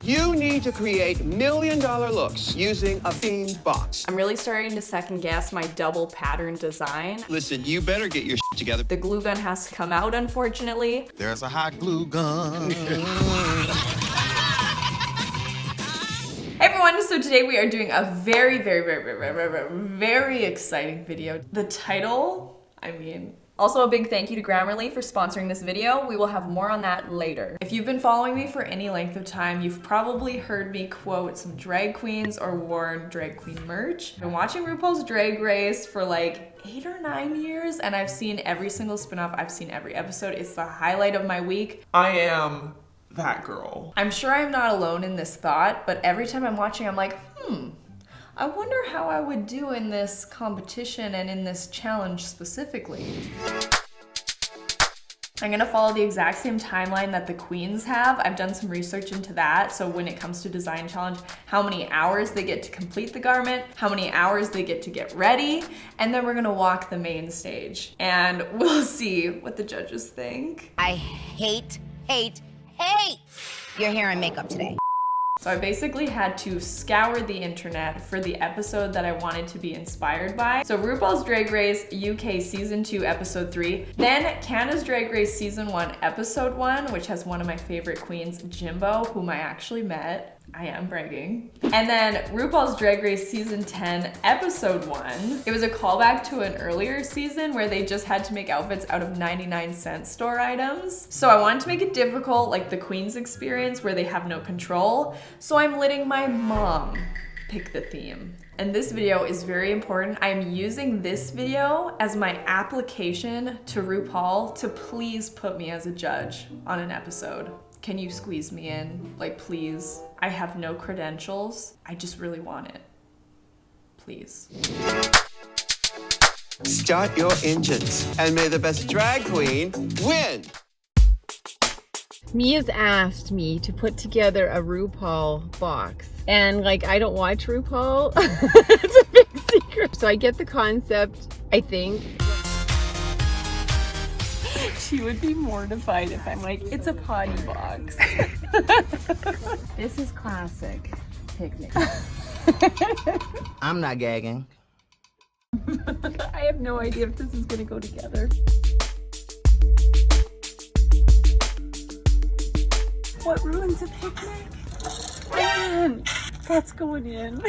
You need to create $1 million looks using a themed box. I'm really starting to second guess my double pattern design. Listen, you better get your shit together. The glue gun has to come out, unfortunately. There's a hot glue gun. Hey everyone, so today we are doing a very exciting video. The title, also a big thank you to Grammarly for sponsoring this video. We will have more on that later. If you've been following me for any length of time, you've probably heard me quote some drag queens or worn drag queen merch. I've been watching Rupaul's Drag Race for like 8 or 9 years, and I've seen every single spin-off. I've seen every episode. It's the highlight of my week. I am that girl. I'm sure I'm not alone in this thought, but every time I'm watching, I'm like, I wonder how I would do in this competition and in this challenge specifically. I'm gonna follow the exact same timeline that the queens have. I've done some research into that. So when it comes to design challenge, how many hours they get to complete the garment, how many hours they get to get ready, and then we're gonna walk the main stage. And we'll see what the judges think. I hate your hair and makeup today. So I basically had to scour the internet for the episode that I wanted to be inspired by. So RuPaul's Drag Race UK Season 2 Episode 3, then Canada's Drag Race Season 1 Episode 1, which has one of my favorite queens, Jimbo, whom I actually met. I am bragging. And then RuPaul's Drag Race Season 10 Episode 1. It was a callback to an earlier season where they just had to make outfits out of 99-cent store items. So I wanted to make it difficult, like the Queen's experience where they have no control. So I'm letting my mom pick the theme. And this video is very important. I'm using this video as my application to RuPaul to please put me as a judge on an episode. Can you squeeze me in? Like, please. I have no credentials. I just really want it. Please. Start your engines, and may the best drag queen win. Mia's asked me to put together a RuPaul box. And like, I don't watch RuPaul. It's a big secret. So I get the concept, I think. She would be mortified if I'm like, it's a potty box. This is classic picnic. I'm not gagging. I have no idea if this is gonna go together. What ruins a picnic? Man, that's going in.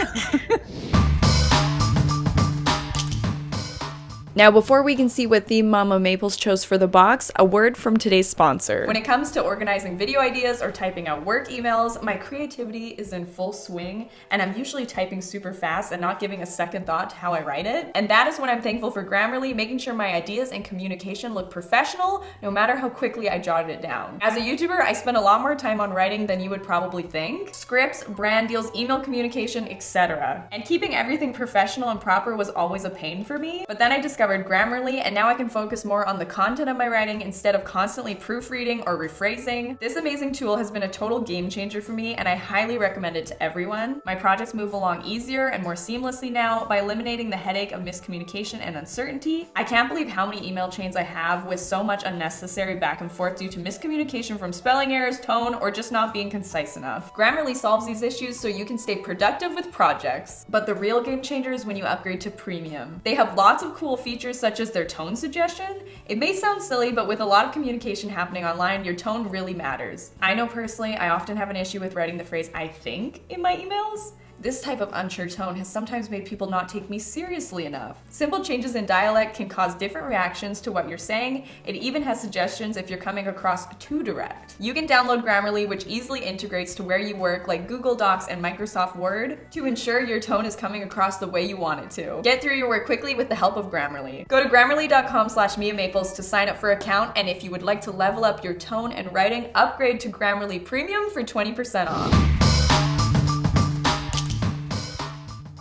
Now, before we can see what theme Mama Maples chose for the box, a word from today's sponsor. When it comes to organizing video ideas or typing out work emails, my creativity is in full swing, and I'm usually typing super fast and not giving a second thought to how I write it. And that is when I'm thankful for Grammarly, making sure my ideas and communication look professional, no matter how quickly I jotted it down. As a YouTuber, I spend a lot more time on writing than you would probably think. Scripts, brand deals, email communication, etc. And keeping everything professional and proper was always a pain for me, but then I discovered Grammarly, and now I can focus more on the content of my writing instead of constantly proofreading or rephrasing. This amazing tool has been a total game changer for me, and I highly recommend it to everyone. My projects move along easier and more seamlessly now by eliminating the headache of miscommunication and uncertainty. I can't believe how many email chains I have with so much unnecessary back and forth due to miscommunication from spelling errors, tone, or just not being concise enough. Grammarly solves these issues so you can stay productive with projects. But the real game changer is when you upgrade to Premium. They have lots of cool features such as their tone suggestion. It may sound silly, but with a lot of communication happening online, your tone really matters. I know personally, I often have an issue with writing the phrase "I think" in my emails. This type of unsure tone has sometimes made people not take me seriously enough. Simple changes in dialect can cause different reactions to what you're saying. It even has suggestions if you're coming across too direct. You can download Grammarly, which easily integrates to where you work, like Google Docs and Microsoft Word, to ensure your tone is coming across the way you want it to. Get through your work quickly with the help of Grammarly. Go to grammarly.com/MiaMaples to sign up for an account, and if you would like to level up your tone and writing, upgrade to Grammarly Premium for 20% off.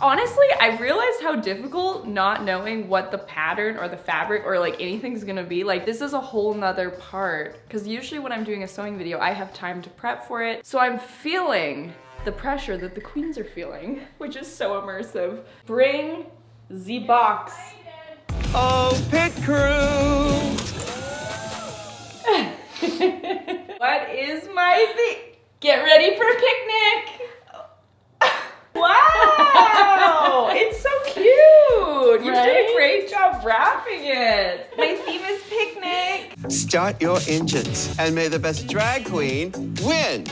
Honestly, I realized how difficult not knowing what the pattern or the fabric or like anything's gonna be. Like, this is a whole nother part. Because usually when I'm doing a sewing video, I have time to prep for it. So I'm feeling the pressure that the queens are feeling, which is so immersive. Bring the box. Oh, pit crew! What is my thing? Get ready for a picnic! Start your engines, and may the best drag queen win.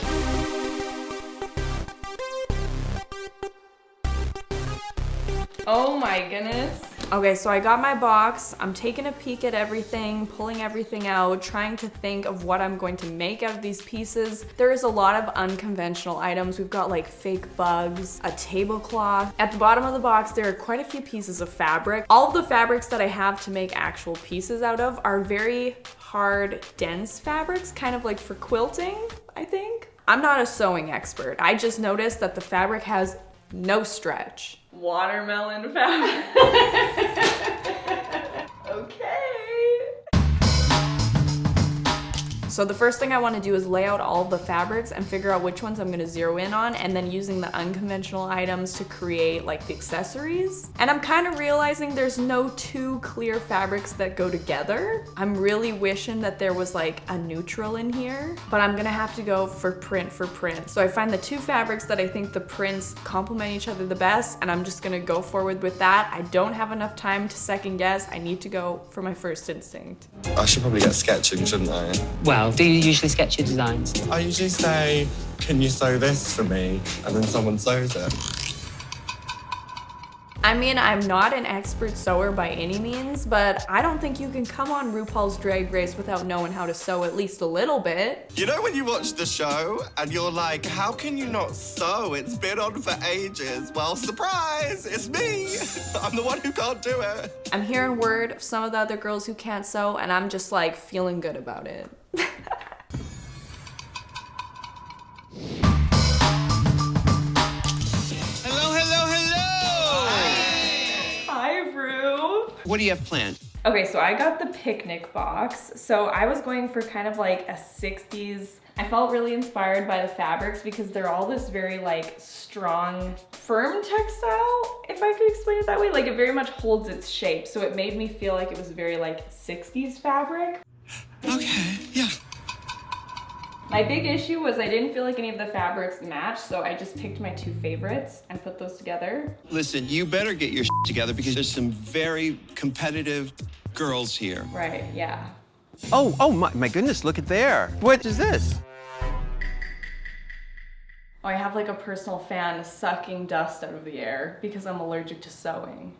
Oh my goodness. Okay, so I got my box. I'm taking a peek at everything, pulling everything out, trying to think of what I'm going to make out of these pieces. There is a lot of unconventional items. We've got like fake bugs, a tablecloth. At the bottom of the box, there are quite a few pieces of fabric. All of the fabrics that I have to make actual pieces out of are very hard, dense fabrics, kind of like for quilting, I think. I'm not a sewing expert. I just noticed that the fabric has no stretch. Watermelon fabric. Okay. So the first thing I want to do is lay out all the fabrics and figure out which ones I'm going to zero in on, and then using the unconventional items to create like the accessories. And I'm kind of realizing there's no two clear fabrics that go together. I'm really wishing that there was like a neutral in here, but I'm gonna have to go for print. So I find the two fabrics that I think the prints complement each other the best, and I'm just gonna go forward with that. I don't have enough time to second guess. I need to go for my first instinct. I should probably get sketching, shouldn't I? Well, do you usually sketch your designs? I usually say, can you sew this for me? And then someone sews it. I mean, I'm not an expert sewer by any means, but I don't think you can come on RuPaul's Drag Race without knowing how to sew at least a little bit. You know when you watch the show and you're like, how can you not sew? It's been on for ages. Well, surprise, it's me. I'm the one who can't do it. I'm hearing word of some of the other girls who can't sew, and I'm just like feeling good about it. What do you have planned? Okay, so I got the picnic box. So I was going for kind of like a 60s. I felt really inspired by the fabrics because they're all this very like strong, firm textile, if I could explain it that way. Like it very much holds its shape. So it made me feel like it was very like 60s fabric. Okay, yeah. My big issue was I didn't feel like any of the fabrics matched, so I just picked my two favorites and put those together. Listen, you better get your together because there's some very competitive girls here. Right, yeah. Oh my goodness, look at there. What is this? Oh, I have like a personal fan sucking dust out of the air because I'm allergic to sewing.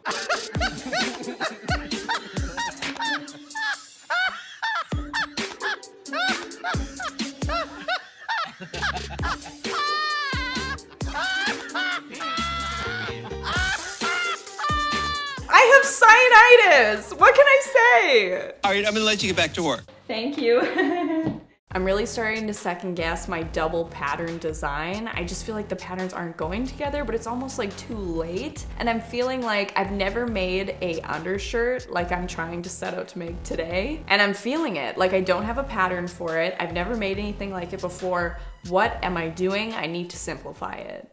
I have cyanitis! What can I say? All right, I'm gonna let you get back to work. Thank you. I'm really starting to second guess my double pattern design. I just feel like the patterns aren't going together, but it's almost like too late. And I'm feeling like I've never made a undershirt like I'm trying to set out to make today. And I'm feeling it, like I don't have a pattern for it. I've never made anything like it before. What am I doing? I need to simplify it.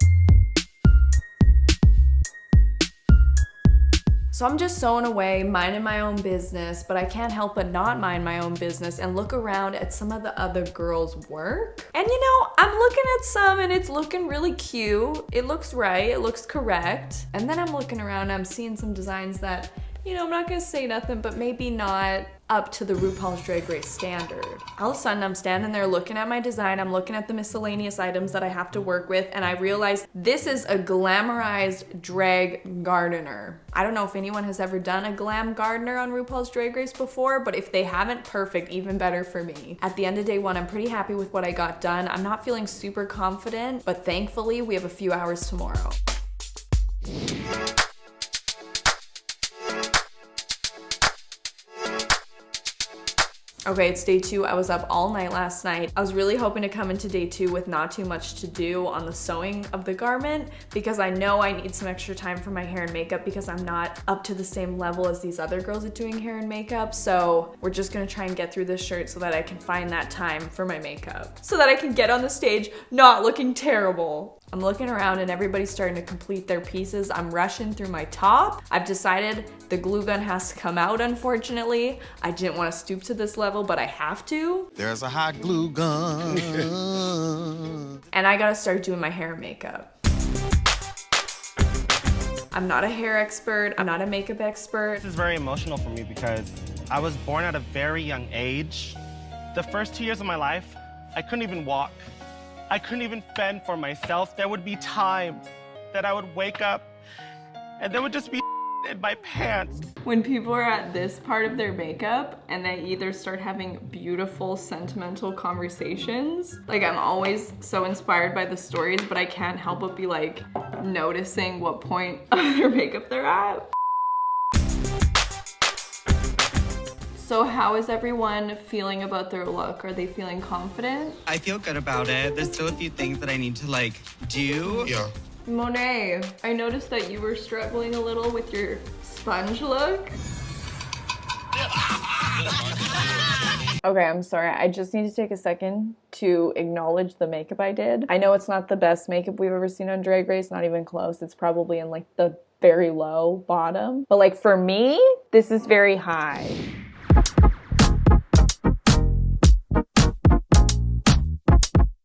So I'm just sewing away, minding my own business, but I can't help but not mind my own business and look around at some of the other girls' work. And you know, I'm looking at some and it's looking really cute. It looks right, it looks correct. And then I'm looking around and I'm seeing some designs that, you know, I'm not gonna say nothing, but maybe not up to the RuPaul's Drag Race standard. All of a sudden, I'm standing there looking at my design, I'm looking at the miscellaneous items that I have to work with, and I realized this is a glamorized drag gardener. I don't know if anyone has ever done a glam gardener on RuPaul's Drag Race before, but if they haven't, perfect, even better for me. At the end of day one, I'm pretty happy with what I got done. I'm not feeling super confident, but thankfully, we have a few hours tomorrow. Okay, it's day 2. I was up all night last night. I was really hoping to come into day 2 with not too much to do on the sewing of the garment because I know I need some extra time for my hair and makeup because I'm not up to the same level as these other girls at doing hair and makeup. So we're just gonna try and get through this shirt so that I can find that time for my makeup. So that I can get on the stage not looking terrible. I'm looking around and everybody's starting to complete their pieces. I'm rushing through my top. I've decided the glue gun has to come out, unfortunately. I didn't want to stoop to this level, but I have to. There's a hot glue gun. And I gotta start doing my hair and makeup. I'm not a hair expert. I'm not a makeup expert. This is very emotional for me because I was born at a very young age The first 2 years of my life, I couldn't even walk. I couldn't even fend for myself. There would be times that I would wake up and there would just be in my pants. When people are at this part of their makeup and they either start having beautiful sentimental conversations, like I'm always so inspired by the stories, but I can't help but be like noticing what point of their makeup they're at. So how is everyone feeling about their look? Are they feeling confident? I feel good about it. There's still a few things that I need to like do. Yeah. Monet, I noticed that you were struggling a little with your sponge look. Okay, I'm sorry. I just need to take a second to acknowledge the makeup I did. I know it's not the best makeup we've ever seen on Drag Race, not even close. It's probably in like the very low bottom. But like for me, this is very high.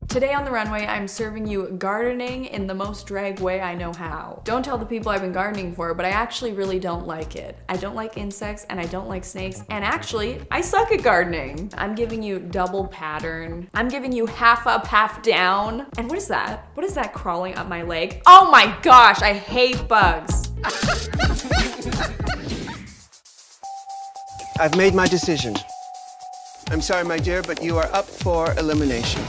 Today on the runway, I'm serving you gardening in the most drag way I know how. Don't tell the people I've been gardening for, but I actually really don't like it. I don't like insects and I don't like snakes, and actually, I suck at gardening. I'm giving you double pattern. I'm giving you half up, half down. And what is that? What is that crawling up my leg? Oh my gosh, I hate bugs. I've made my decision. I'm sorry, my dear, but you are up for elimination.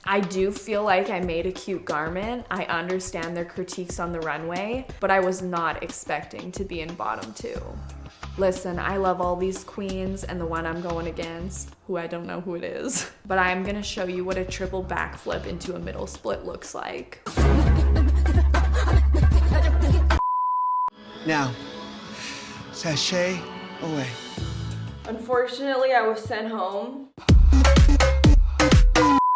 I do feel like I made a cute garment. I understand their critiques on the runway, but I was not expecting to be in bottom 2. Listen, I love all these queens, and the one I'm going against, who I don't know who it is, but I'm gonna show you what a triple backflip into a middle split looks like. Now, sashay away. Unfortunately, I was sent home.